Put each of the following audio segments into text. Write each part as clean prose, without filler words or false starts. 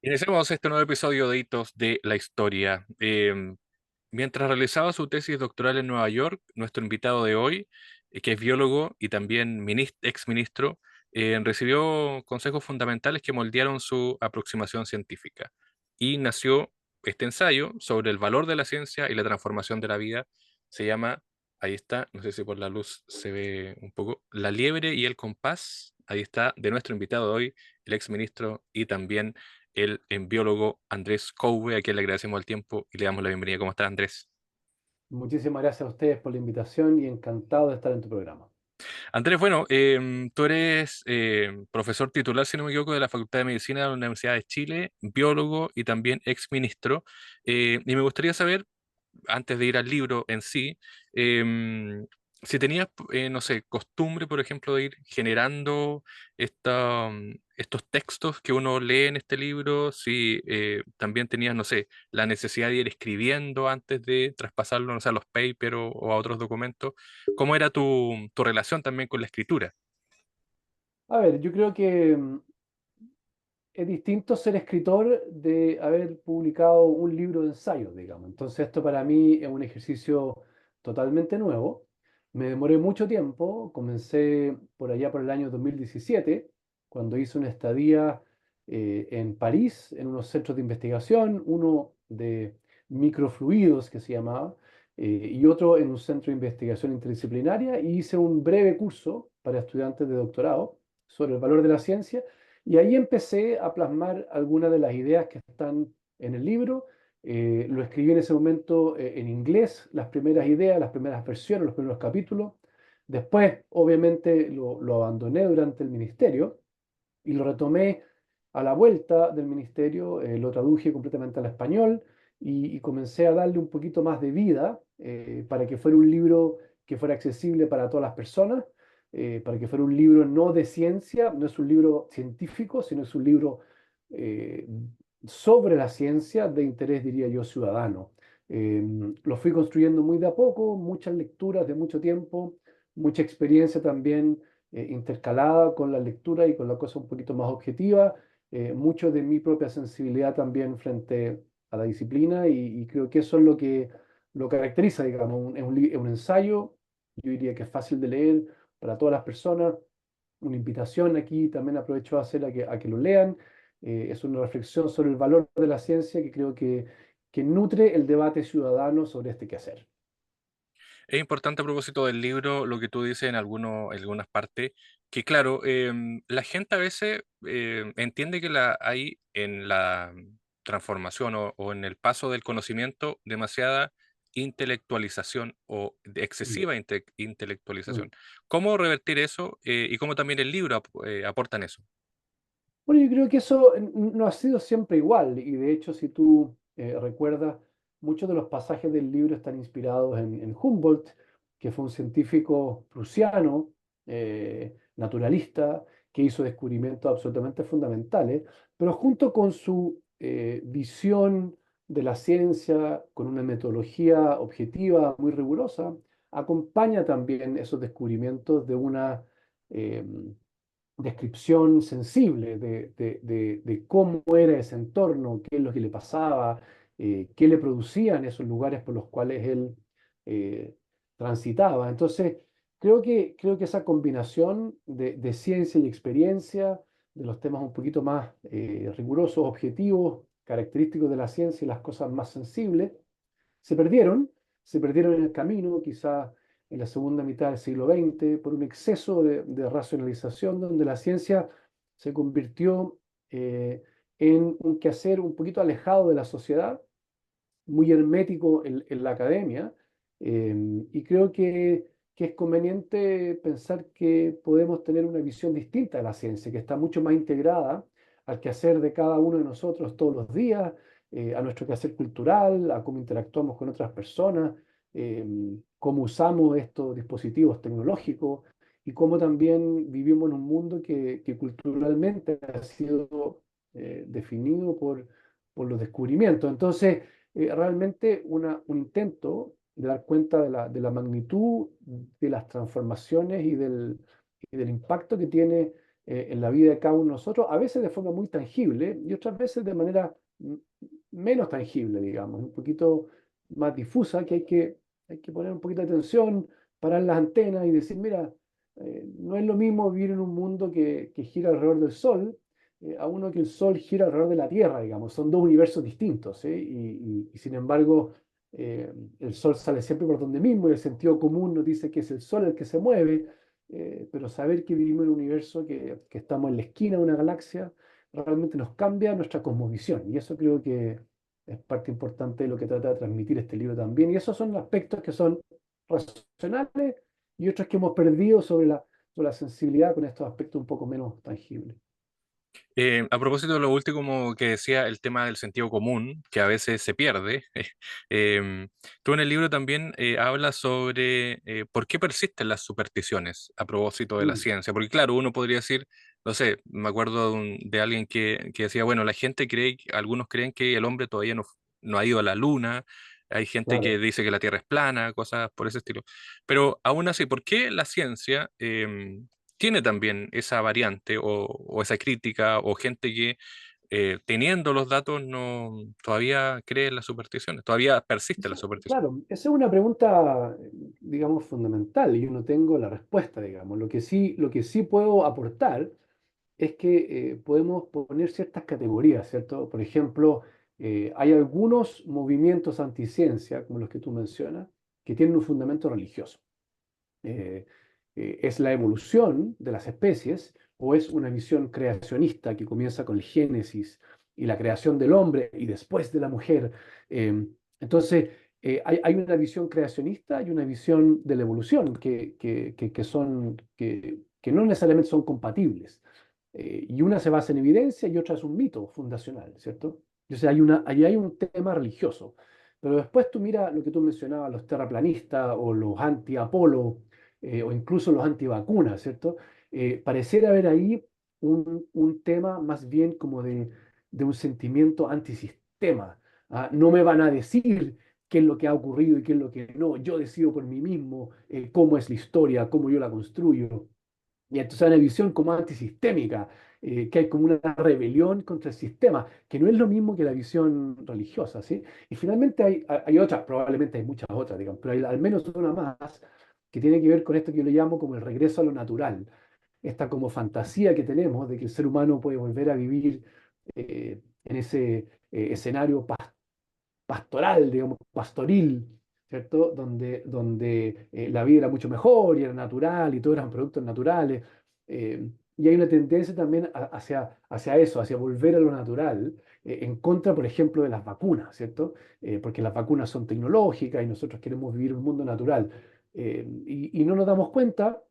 Iniciamos este nuevo episodio de Hitos de la Historia. Mientras realizaba su tesis doctoral en Nueva York, nuestro invitado de hoy, que es biólogo y también ex ministro, recibió consejos fundamentales que moldearon su aproximación científica. Y nació este ensayo sobre el valor de la ciencia y la transformación de la vida. Se llama, ahí está, no sé si por la luz se ve un poco, La liebre y el compás. Ahí está, de nuestro invitado de hoy, el ex ministro y también el biólogo Andrés Couve, a quien le agradecemos el tiempo y le damos la bienvenida. ¿Cómo está, Andrés? Muchísimas gracias a ustedes por la invitación y encantado de estar en tu programa. Andrés, bueno, tú eres profesor titular, si no me equivoco, de la Facultad de Medicina de la Universidad de Chile, biólogo y también ex ministro. Y me gustaría saber, antes de ir al libro en sí, em, si tenías, no sé, costumbre, por ejemplo, de ir generando estos textos que uno lee en este libro, si también tenías, no sé, la necesidad de ir escribiendo antes de traspasarlo, no sé, a los papers o a otros documentos. ¿Cómo era tu relación también con la escritura? A ver, yo creo que es distinto ser escritor de haber publicado un libro de ensayos, digamos. Entonces esto para mí es un ejercicio totalmente nuevo. Me demoré mucho tiempo, comencé por allá por el año 2017, cuando hice una estadía en París, en unos centros de investigación, uno de microfluidos que se llamaba, y otro en un centro de investigación interdisciplinaria, y hice un breve curso para estudiantes de doctorado sobre el valor de la ciencia y ahí empecé a plasmar algunas de las ideas que están en el libro. Lo escribí en ese momento en inglés, las primeras ideas, las primeras versiones, los primeros capítulos. Después, obviamente, lo abandoné durante el ministerio y lo retomé a la vuelta del ministerio, lo traduje completamente al español y comencé a darle un poquito más de vida para que fuera un libro que fuera accesible para todas las personas, para que fuera un libro no de ciencia, no es un libro científico, sino es un libro eh, sobre la ciencia de interés, diría yo, ciudadano. Eh, lo fui construyendo muy de a poco, muchas lecturas de mucho tiempo, mucha experiencia también intercalada con la lectura y con la cosa un poquito más objetiva, mucho de mi propia sensibilidad también frente a la disciplina y creo que eso es lo que lo caracteriza, digamos, es un ensayo, yo diría que es fácil de leer para todas las personas, una invitación aquí, también aprovecho a hacer a que lo lean, es una reflexión sobre el valor de la ciencia que creo que nutre el debate ciudadano sobre este quehacer. Es importante a propósito del libro lo que tú dices en en algunas partes, que claro, la gente a veces entiende que hay en la transformación o en el paso del conocimiento demasiada intelectualización o de Mm, excesiva mm. intelectualización. ¿Cómo revertir eso y cómo también el libro aporta en eso? Bueno, yo creo que eso no ha sido siempre igual y de hecho si tú recuerdas, muchos de los pasajes del libro están inspirados en Humboldt, que fue un científico prusiano, naturalista, que hizo descubrimientos absolutamente fundamentales, pero junto con su visión de la ciencia, con una metodología objetiva muy rigurosa, acompaña también esos descubrimientos de una... em, descripción sensible de cómo era ese entorno, qué es lo que le pasaba, qué le producían esos lugares por los cuales él eh, transitaba. Entonces, creo que esa combinación de ciencia y experiencia, de los temas un poquito más rigurosos, objetivos, característicos de la ciencia y las cosas más sensibles, se perdieron, se perdieron en el camino, quizá en la segunda mitad del siglo XX, por un exceso de racionalización, donde la ciencia se convirtió en un quehacer un poquito alejado de la sociedad, muy hermético en la academia, y creo que es conveniente pensar que podemos tener una visión distinta de la ciencia, que está mucho más integrada al quehacer de cada uno de nosotros todos los días, a nuestro quehacer cultural, a cómo interactuamos con otras personas, cómo usamos estos dispositivos tecnológicos y cómo también vivimos en un mundo que culturalmente ha sido definido por los descubrimientos. Entonces, realmente un intento de dar cuenta de la magnitud de las transformaciones y del impacto que tiene en la vida de cada uno de nosotros, a veces de forma muy tangible y otras veces de manera menos tangible, digamos, un poquito más difusa, que hay que poner un poquito de atención, parar las antenas y decir, mira, no es lo mismo vivir en un mundo que gira alrededor del Sol, a uno que el Sol gira alrededor de la Tierra, digamos, son dos universos distintos, ¿eh? Y sin embargo, el Sol sale siempre por donde mismo y el sentido común nos dice que es el Sol el que se mueve, pero saber que vivimos en un universo que estamos en la esquina de una galaxia realmente nos cambia nuestra cosmovisión y eso creo que es parte importante de lo que trata de transmitir este libro también. Y esos son aspectos que son racionales y otros que hemos perdido sobre la sensibilidad con estos aspectos un poco menos tangibles. A propósito de lo último como que decía, el tema del sentido común, que a veces se pierde, tú en el libro también hablas sobre por qué persisten las supersticiones a propósito de la Mm, ciencia. Porque claro, uno podría decir, no sé, me acuerdo de alguien que decía, bueno, la gente cree, algunos creen que el hombre todavía no ha ido a la luna, hay gente que claro. dice que la Tierra es plana, cosas por ese estilo. Pero aún así, ¿por qué la ciencia tiene también esa variante o esa crítica o gente que teniendo los datos no todavía cree en las supersticiones, todavía persiste la superstición? Claro, esa es una pregunta, digamos, fundamental y yo no tengo la respuesta, digamos. Lo que sí puedo aportar es que podemos poner ciertas categorías, ¿cierto? Por ejemplo, hay algunos movimientos anticiencia, como los que tú mencionas, que tienen un fundamento religioso. Eh, ¿Es la evolución de las especies o es una visión creacionista que comienza con el Génesis y la creación del hombre y después de la mujer? Entonces, hay una visión creacionista y una visión de la evolución que no necesariamente son compatibles. Y una se basa en evidencia y otra es un mito fundacional, ¿cierto? Entonces ahí hay un tema religioso. Pero después tú mira lo que tú mencionabas, los terraplanistas o los anti-Apolo o incluso los antivacunas, ¿cierto? Pareciera haber ahí un tema más bien como de un sentimiento antisistema. ¿Ah? No me van a decir qué es lo que ha ocurrido y qué es lo que no. Yo decido por mí mismo cómo es la historia, cómo yo la construyo. Y entonces hay una visión como antisistémica, que hay como una rebelión contra el sistema, que no es lo mismo que la visión religiosa, ¿sí? Y finalmente hay otras, probablemente hay muchas otras, digamos, pero hay al menos una más que tiene que ver con esto que yo le llamo como el regreso a lo natural, esta como fantasía que tenemos de que el ser humano puede volver a vivir en ese escenario pastoral, digamos, pastoril, ¿cierto? Donde la vida era mucho mejor y era natural y todo eran productos naturales. Y hay una tendencia también hacia eso, hacia volver a lo natural, en contra, por ejemplo, de las vacunas, ¿cierto? Porque las vacunas son tecnológicas y nosotros queremos vivir un mundo natural. Y no nos damos cuenta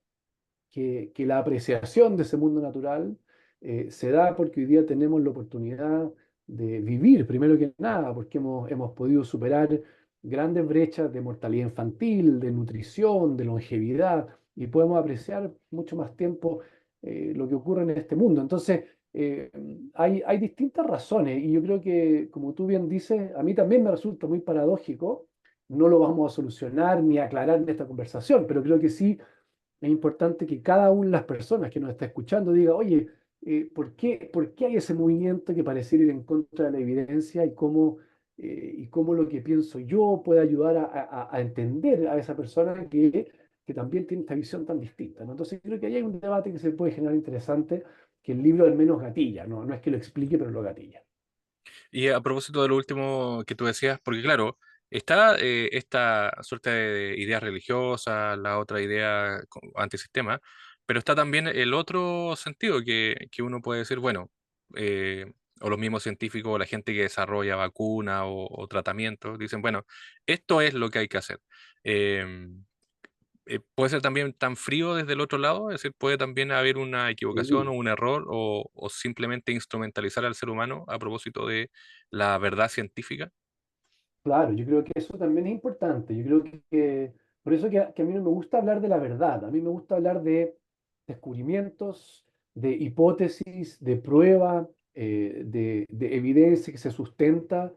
que la apreciación de ese mundo natural se da porque hoy día tenemos la oportunidad de vivir, primero que nada, porque hemos podido superar grandes brechas de mortalidad infantil, de nutrición, de longevidad, y podemos apreciar mucho más tiempo lo que ocurre en este mundo. Entonces, hay distintas razones, y yo creo que, como tú bien dices, a mí también me resulta muy paradójico. No lo vamos a solucionar ni aclarar en esta conversación, pero creo que sí es importante que cada una de las personas que nos está escuchando diga, oye, por qué hay ese movimiento que pareciera ir en contra de la evidencia y cómo lo que pienso yo puede ayudar a entender a esa persona que también tiene esta visión tan distinta, ¿no? Entonces creo que ahí hay un debate que se puede generar interesante, que el libro al menos gatilla, ¿no? No es que lo explique, pero lo gatilla. Y a propósito de lo último que tú decías, porque claro, está esta suerte de idea religiosa, la otra idea antisistema, pero está también el otro sentido que uno puede decir, bueno, o los mismos científicos o la gente que desarrolla vacunas o tratamientos, dicen, bueno, esto es lo que hay que hacer. Em, puede ser también tan frío desde el otro lado, es decir, puede también haber una equivocación o Sí. un error o simplemente instrumentalizar al ser humano a propósito de la verdad científica. Claro, yo creo que eso también es importante. Yo creo por eso que a mí no me gusta hablar de la verdad, a mí me gusta hablar de descubrimientos, de hipótesis, de prueba, de evidencia que se sustenta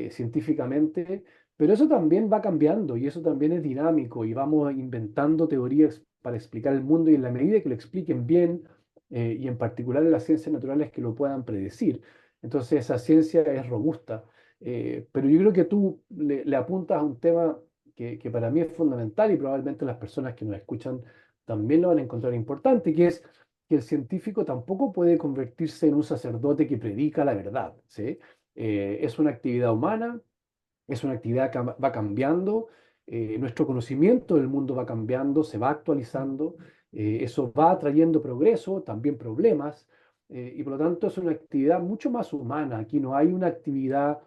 científicamente, pero eso también va cambiando y eso también es dinámico y vamos inventando teorías para explicar el mundo y en la medida que lo expliquen bien, y en particular en las ciencias naturales que lo puedan predecir. Entonces esa ciencia es robusta. Pero yo creo que tú le apuntas a un tema que para mí es fundamental y probablemente las personas que nos escuchan también lo van a encontrar importante, que es que el científico tampoco puede convertirse en un sacerdote que predica la verdad, ¿sí? Es una actividad humana, es una actividad que va cambiando, nuestro conocimiento del mundo va cambiando, se va actualizando, eso va trayendo progreso, también problemas, y por lo tanto es una actividad mucho más humana. Aquí no hay una actividad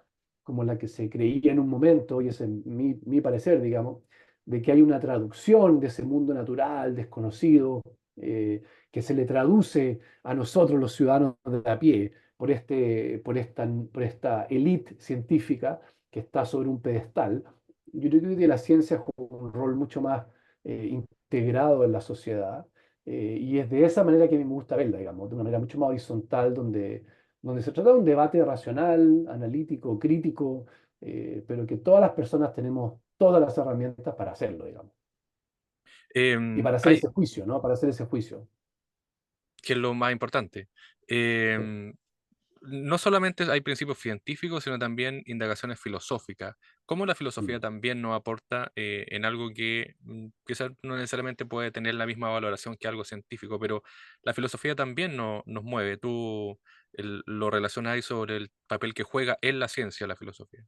como la que se creía en un momento, y ese es mi parecer, digamos, de que hay una traducción de ese mundo natural, desconocido, que se le traduce a nosotros los ciudadanos de a pie por esta élite científica que está sobre un pedestal. Yo creo que la ciencia juega un rol mucho más integrado en la sociedad, y es de esa manera que a mí me gusta verla, digamos, de una manera mucho más horizontal, donde se trata de un debate racional, analítico, crítico, pero que todas las personas tenemos todas las herramientas para hacerlo, digamos, y para hacer Hay, ese juicio, ¿no? Para hacer ese juicio. que es lo más importante. Sí. Em, no solamente hay principios científicos, sino también indagaciones filosóficas. ¿Cómo la filosofía Mm. también nos aporta en algo que quizás no necesariamente puede tener la misma valoración que algo científico, pero la filosofía también nos mueve? ¿Tú lo relacionas ahí sobre el papel que juega en la ciencia la filosofía?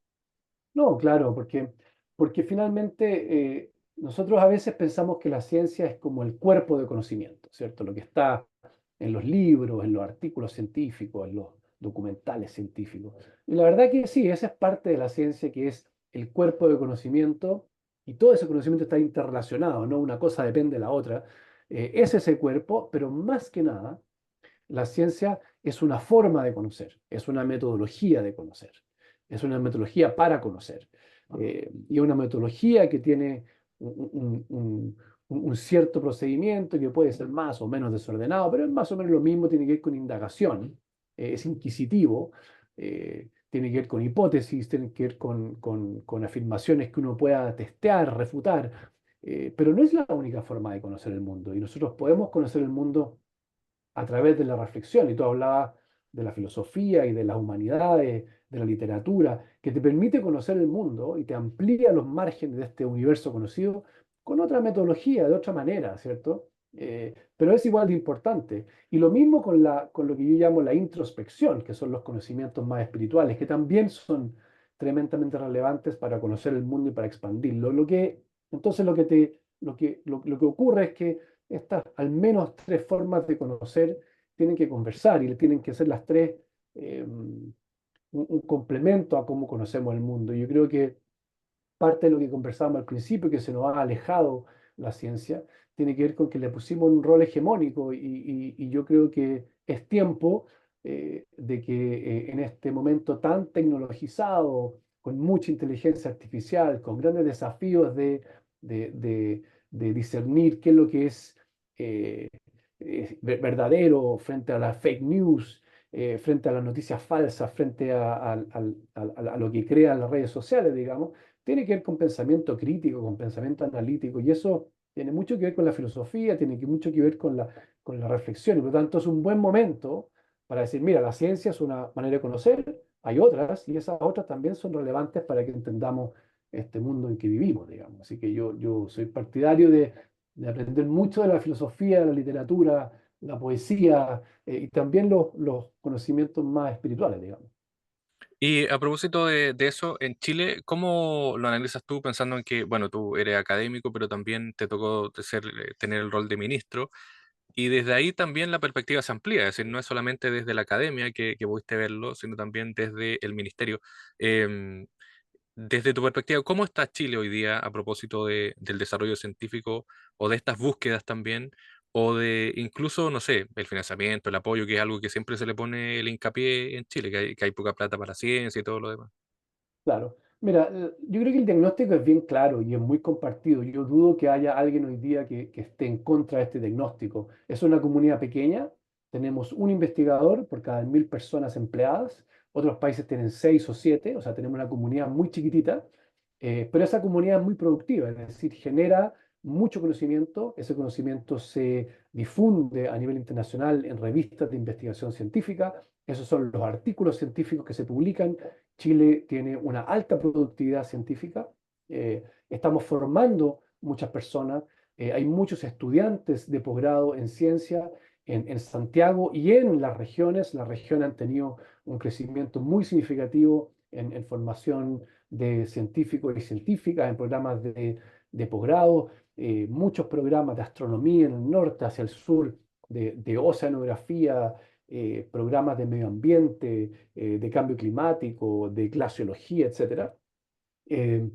No, claro, porque finalmente nosotros a veces pensamos que la ciencia es como el cuerpo de conocimiento, ¿cierto? Lo que está en los libros, en los artículos científicos, en los documentales científicos. Y la verdad que sí, esa es parte de la ciencia, que es el cuerpo de conocimiento, y todo ese conocimiento está interrelacionado, ¿no? Una cosa depende de la otra. Es ese cuerpo, pero más que nada, la ciencia es una forma de conocer, es una metodología de conocer, es una metodología para conocer. Y una metodología que tiene un cierto procedimiento que puede ser más o menos desordenado, pero es más o menos lo mismo, tiene que ver con indagación, es inquisitivo, tiene que ver con hipótesis, tiene que ver con afirmaciones que uno pueda testear, refutar, pero no es la única forma de conocer el mundo, y nosotros podemos conocer el mundo a través de la reflexión. Y tú hablabas de la filosofía y de las humanidades, de la literatura, que te permite conocer el mundo y te amplía los márgenes de este universo conocido con otra metodología, de otra manera, ¿cierto? Pero es igual de importante. Y lo mismo con lo que yo llamo la introspección, que son los conocimientos más espirituales, que también son tremendamente relevantes para conocer el mundo y para expandirlo. Entonces lo que ocurre es que estas al menos tres formas de conocer tienen que conversar, y tienen que ser las tres un complemento a cómo conocemos el mundo. Yo creo que parte de lo que conversábamos al principio, que se nos ha alejado la ciencia, tiene que ver con que le pusimos un rol hegemónico, y yo creo que es tiempo de que en este momento tan tecnologizado, con mucha inteligencia artificial, con grandes desafíos de, de- de discernir qué es lo que eh, verdadero frente a las fake news, frente a las noticias falsas, frente a lo que crean las redes sociales, digamos, tiene que ver con pensamiento crítico, con pensamiento analítico, y eso tiene mucho que ver con la filosofía, mucho que ver con la reflexión, y por lo tanto es un buen momento para decir, mira, la ciencia es una manera de conocer, hay otras, y esas otras también son relevantes para que entendamos este mundo en que vivimos, digamos. Así que yo soy partidario de aprender mucho de la filosofía, de la literatura, la poesía, y también los conocimientos más espirituales, digamos. Y a propósito de eso, en Chile, ¿cómo lo analizas tú pensando en que, bueno, tú eres académico, pero también te tocó tener el rol de ministro? Y desde ahí también la perspectiva se amplía, es decir, no es solamente desde la academia que pudiste verlo, sino también desde el ministerio. Em, Desde tu perspectiva, ¿cómo está Chile hoy día a propósito del desarrollo científico o de estas búsquedas también? O de incluso, no sé, el financiamiento, el apoyo, que es algo que siempre se le pone el hincapié en Chile, que hay poca plata para la ciencia y todo lo demás. Claro. Mira, yo creo que el diagnóstico es bien claro y es muy compartido. Yo dudo que haya alguien hoy día que esté en contra de este diagnóstico. Es una comunidad pequeña, tenemos un investigador por cada 1.000 personas empleadas, otros países tienen 6 o 7, o sea, tenemos una comunidad muy chiquitita, pero esa comunidad es muy productiva, es decir, genera mucho conocimiento, ese conocimiento se difunde a nivel internacional en revistas de investigación científica, esos son los artículos científicos que se publican. Chile tiene una alta productividad científica, estamos formando muchas personas, hay muchos estudiantes de posgrado en ciencia en Santiago y en las regiones. Las regiones han tenido un crecimiento muy significativo en formación de científicos y científicas, en programas de posgrado, muchos programas de astronomía en el norte hacia el sur, de oceanografía, programas de medio ambiente, de cambio climático, de glaciología, etcétera. Eh,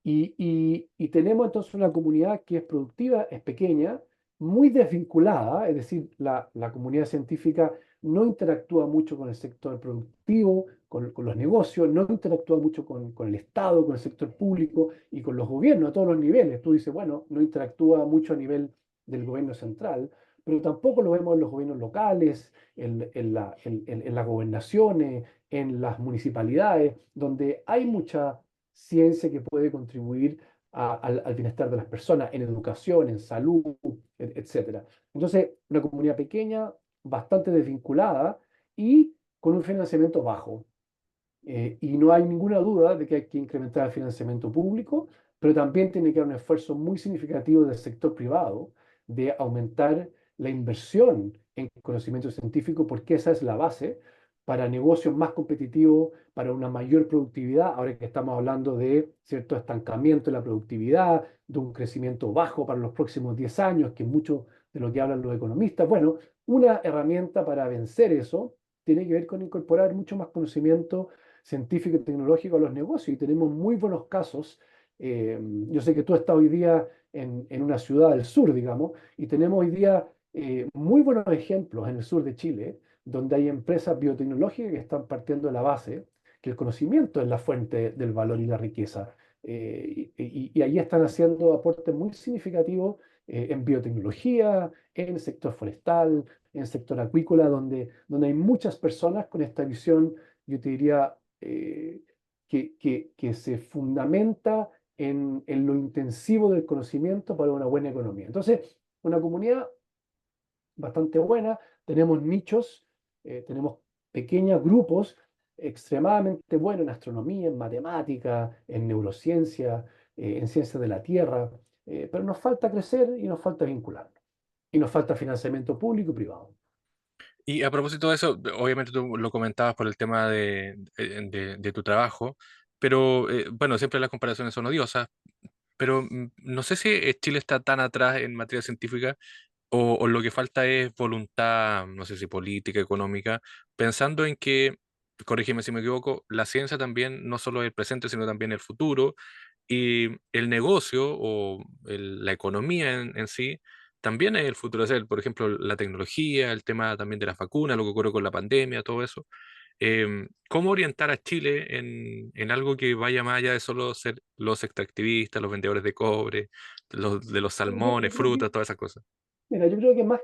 y tenemos entonces una comunidad que es productiva, es pequeña, muy desvinculada, es decir, la comunidad científica no interactúa mucho con el sector productivo, con los negocios, no interactúa mucho con el Estado, con el sector público y con los gobiernos a todos los niveles. Tú dices, bueno, no interactúa mucho a nivel del gobierno central, pero tampoco lo vemos en los gobiernos locales, en las gobernaciones, en las municipalidades, donde hay mucha ciencia que puede contribuir al bienestar de las personas en educación, en salud, etcétera. Entonces, una comunidad pequeña, bastante desvinculada y con un financiamiento bajo. Y no hay ninguna duda de que hay que incrementar el financiamiento público, pero también tiene que haber un esfuerzo muy significativo del sector privado de aumentar la inversión en conocimiento científico, porque esa es la base para negocios más competitivos, para una mayor productividad, ahora que estamos hablando de cierto estancamiento en la productividad, de un crecimiento bajo para los próximos 10 años, que es mucho de lo que hablan los economistas. Bueno, una herramienta para vencer eso tiene que ver con incorporar mucho más conocimiento científico y tecnológico a los negocios y tenemos muy buenos casos. Yo sé que tú estás hoy día en una ciudad del sur, digamos, y tenemos hoy día muy buenos ejemplos en el sur de Chile, donde hay empresas biotecnológicas que están partiendo de la base que el conocimiento es la fuente del valor y la riqueza. Y ahí están haciendo aportes muy significativos en biotecnología, en el sector forestal, en el sector acuícola, donde hay muchas personas con esta visión, yo te diría, que se fundamenta en lo intensivo del conocimiento para una buena economía. Entonces, una comunidad bastante buena, tenemos nichos, tenemos pequeños grupos extremadamente buenos en astronomía, en matemática, en neurociencia, en ciencias de la Tierra, pero nos falta crecer y nos falta vincular. Y nos falta financiamiento público y privado. Y a propósito de eso, obviamente tú lo comentabas por el tema de tu trabajo, pero bueno, siempre las comparaciones son odiosas, pero no sé si Chile está tan atrás en materia científica o lo que falta es voluntad, no sé si política, económica, pensando en que, corrígeme si me equivoco, la ciencia también no solo es el presente, sino también el futuro, y el negocio o la economía en sí también es el futuro. O sea, por ejemplo, la tecnología, el tema también de las vacunas, lo que ocurre con la pandemia, todo eso. ¿Cómo orientar a Chile en algo que vaya más allá de solo ser los extractivistas, los vendedores de cobre, de los Yo salmones, creo que frutas, todas esas cosas? Mira, yo creo que más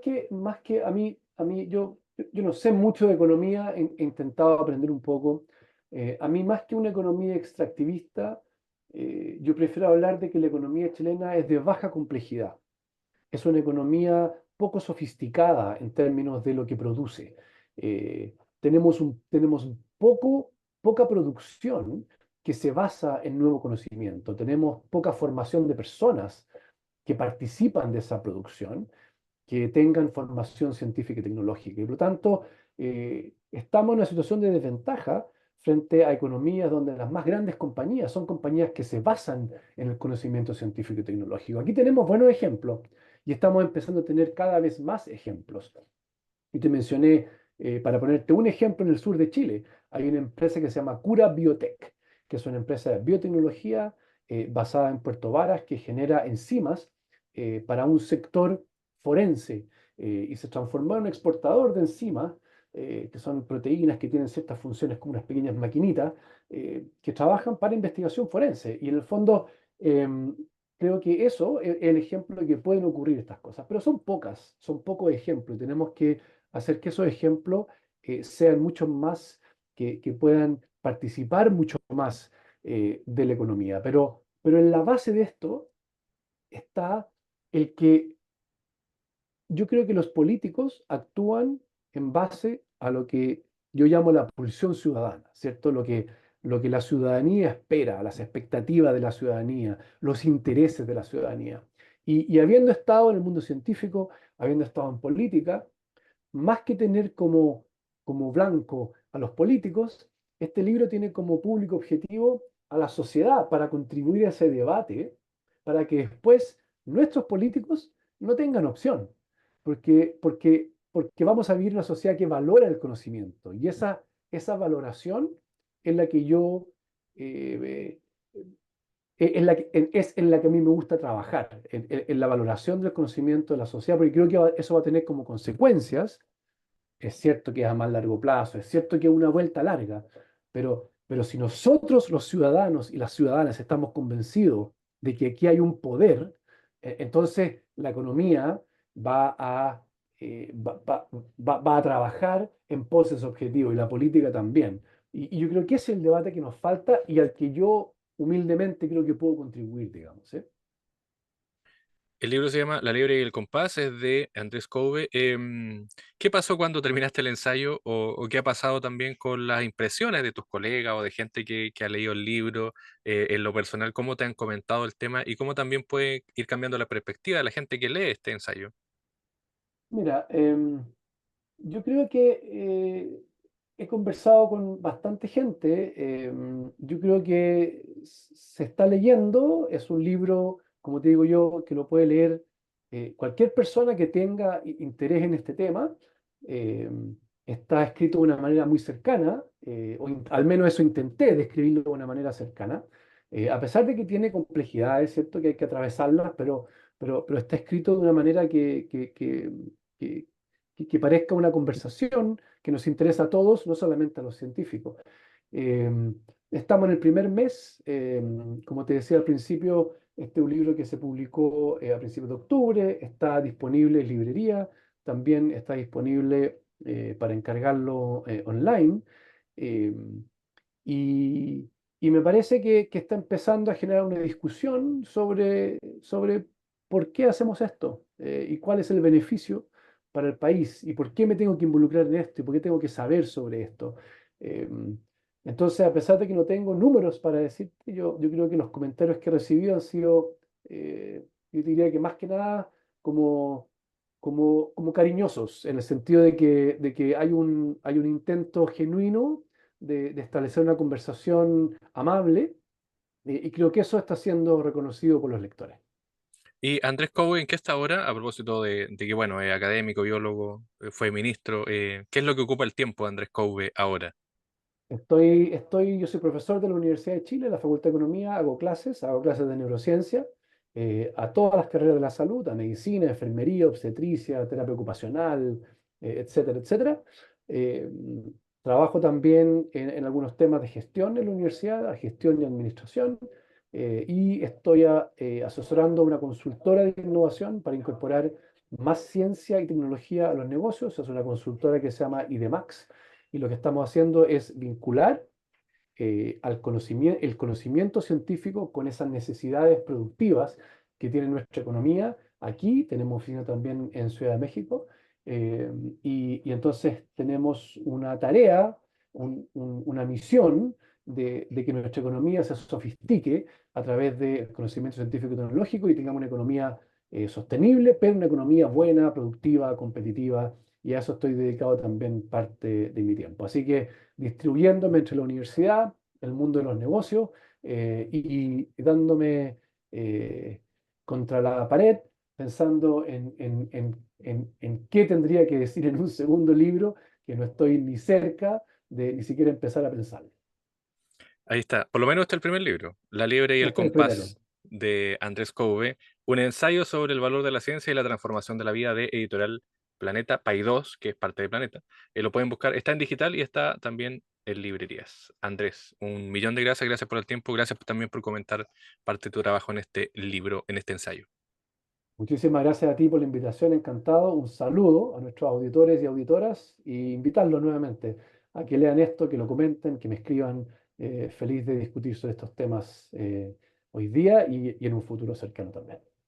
que a mí yo no sé mucho de economía, he intentado aprender un poco. A mí más que una economía extractivista, yo prefiero hablar de que la economía chilena es de baja complejidad. Es una economía poco sofisticada en términos de lo que produce. Tenemos poca producción que se basa en nuevo conocimiento. Tenemos poca formación de personas que participan de esa producción que tengan formación científica y tecnológica. Y por lo tanto, estamos en una situación de desventaja frente a economías donde las más grandes compañías son compañías que se basan en el conocimiento científico y tecnológico. Aquí tenemos buenos ejemplos y estamos empezando a tener cada vez más ejemplos. Y te mencioné, para ponerte un ejemplo, en el sur de Chile, hay una empresa que se llama Cura Biotech, que es una empresa de biotecnología basada en Puerto Varas que genera enzimas para un sector forense y se transformó en un exportador de enzimas, que son proteínas que tienen ciertas funciones como unas pequeñas maquinitas que trabajan para investigación forense. Y en el fondo, creo que eso es el ejemplo de que pueden ocurrir estas cosas, pero son pocos ejemplos. Tenemos que hacer que esos ejemplos sean mucho más, que puedan participar mucho más de la economía. Pero en la base de esto está el que yo creo que los políticos actúan en base a lo que yo llamo la pulsión ciudadana, ¿cierto? Lo que la ciudadanía espera, las expectativas de la ciudadanía, los intereses de la ciudadanía. Y habiendo estado en el mundo científico, habiendo estado en política, más que tener como blanco a los políticos, este libro tiene como público objetivo a la sociedad para contribuir a ese debate, para que después nuestros políticos no tengan opción, porque vamos a vivir una sociedad que valora el conocimiento y esa valoración es la que yo es en la que a mí me gusta trabajar, en la valoración del conocimiento de la sociedad, porque creo que eso va a tener como consecuencias. Es cierto que es a más largo plazo, es cierto que es una vuelta larga, pero si nosotros los ciudadanos y las ciudadanas estamos convencidos de que aquí hay un poder, entonces la economía va a, va a trabajar en pos de ese objetivo y la política también. Y yo creo que ese es el debate que nos falta y al que yo humildemente creo que puedo contribuir, digamos, ¿eh? El libro se llama La liebre y el compás, es de Andrés Couve. ¿Qué pasó cuando terminaste el ensayo o qué ha pasado también con las impresiones de tus colegas o de gente que ha leído el libro? En lo personal, ¿cómo te han comentado el tema y cómo también puede ir cambiando la perspectiva de la gente que lee este ensayo? Mira, yo creo que he conversado con bastante gente. Yo creo que se está leyendo. Es un libro, como te digo yo, que lo puede leer cualquier persona que tenga interés en este tema. em, Está escrito de una manera muy cercana, al menos eso intenté describirlo de una manera cercana. A pesar de que tiene complejidades, ¿cierto? Que hay que atravesarlas, pero está escrito de una manera que, que parezca una conversación que nos interesa a todos, no solamente a los científicos. Eh, Estamos en el primer mes, como te decía al principio, este es un libro que se publicó a principios de octubre, está disponible en librería, también está disponible para encargarlo online. eh, y, y me parece que está empezando a generar una discusión sobre por qué hacemos esto y cuál es el beneficio para el país y por qué me tengo que involucrar en esto y por qué tengo que saber sobre esto. Eh, entonces, a pesar de que no tengo números para decirte, yo creo que los comentarios que he recibido han sido, yo diría que más que nada como, como cariñosos, en el sentido de que hay un intento genuino de establecer una conversación amable, y creo que eso está siendo reconocido por los lectores. Y Andrés Couve, ¿en qué está ahora? A propósito de que, bueno, es académico, biólogo, fue ministro. ¿Qué es lo que ocupa el tiempo de Andrés Couve ahora? Yo soy profesor de la Universidad de Chile, de la Facultad de Economía, hago clases de neurociencia a todas las carreras de la salud, a medicina, enfermería, obstetricia, terapia ocupacional, etcétera, etcétera. Eh, Trabajo también en algunos temas de gestión en la universidad, a gestión y administración, y estoy asesorando a una consultora de innovación para incorporar más ciencia y tecnología a los negocios. Es una consultora que se llama IDEMAX y lo que estamos haciendo es vincular el conocimiento científico con esas necesidades productivas que tiene nuestra economía. Aquí tenemos oficina también en Ciudad de México, eh, y entonces tenemos una tarea, una misión de que nuestra economía se sofistique a través del conocimiento científico y tecnológico y tengamos una economía sostenible, pero una economía buena, productiva, competitiva, y a eso estoy dedicado también parte de mi tiempo. Así que distribuyéndome entre la universidad, el mundo de los negocios, y dándome contra la pared, pensando en qué tendría que decir en un segundo libro que no estoy ni cerca de ni siquiera empezar a pensar. Ahí está, por lo menos está el primer libro, La liebre y el Este es el primero. compás de Andrés Couve, un ensayo sobre el valor de la ciencia y la transformación de la vida de editorial Planeta Paidós, que es parte de Planeta. Lo pueden buscar, está en digital y está también en librerías. Andrés, un millón de gracias, gracias por el tiempo, gracias también por comentar parte de tu trabajo en este libro, en este ensayo. Muchísimas gracias a ti por la invitación, encantado. Un saludo a nuestros auditores y auditoras y invitarlos nuevamente a que lean esto, que lo comenten, que me escriban. Feliz de discutir sobre estos temas hoy día y en un futuro cercano también.